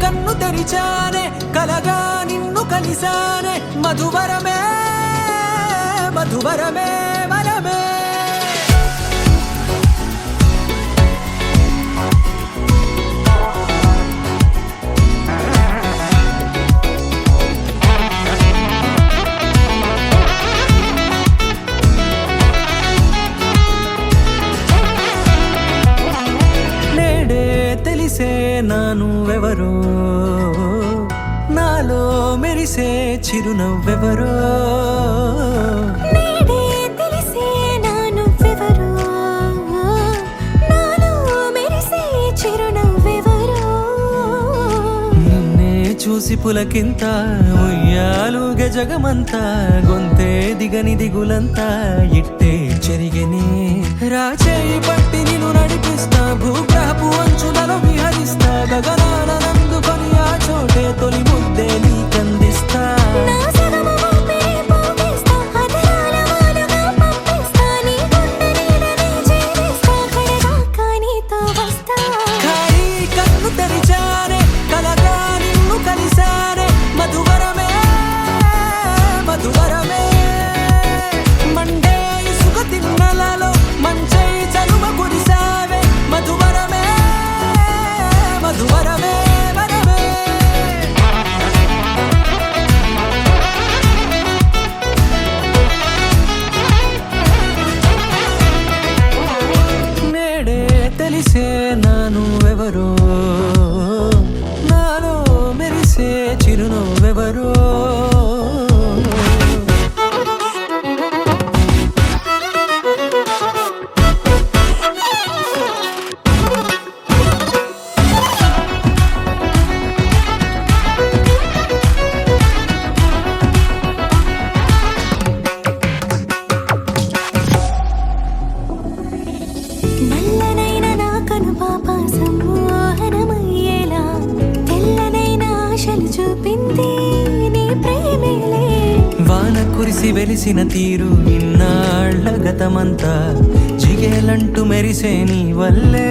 కన్ను తెరిచానే కలగా నిన్ను కలిసానే మధువరమే మధువరమే వరమే తెలిసే నానువెవరో నాలో మెరిసే చిరునవ్వెవరో నేడే తెలిసే నానువెవరో నాలో మెరిసే చిరునవ్వెవరో నిన్నే చూసి పులకింత ఉయ్యాలుగ జగమంతా గొంతే దిగని దిగులంతా ఇట్టే చెరిగెనే రాచేయి పట్టి నిన్ను నడిపిస్తా భూగ్రహపు అంచులలో విహరిస్తా గగనాల నందుకొని ఆ చోటే తొలి ముద్దే నీకందిస్తా నా సగము ఊపిరి పోగిస్తా అధరాల వాలుగా పంపిస్తా నీ గుండె నీడనే చేరిస్తా కడదాకా నీతో వస్తా ఖాళీ కన్ను తెరిచానే కలగా నిన్ను కలిసానే మధువరమే మధువరమే మండే ఇసుక తిన్నలలో మంచై చలువ కురిసావే మధువరమే మధువరమే వరమే నేడే తెలిసే నానువెవరో నాలో మెరిసే చిరునవ్వెవరో నల్లనైన నా కనుపాప సమ్మోహనమయ్యేలా తెల్లనైన ఆశలు చూపింది నీ ప్రేమేలే వాన కురిసి వెలిసిన తీరు ఇన్నాళ్ల గతమంతా జిగేలంటూ మెరిసే నీ వల్లే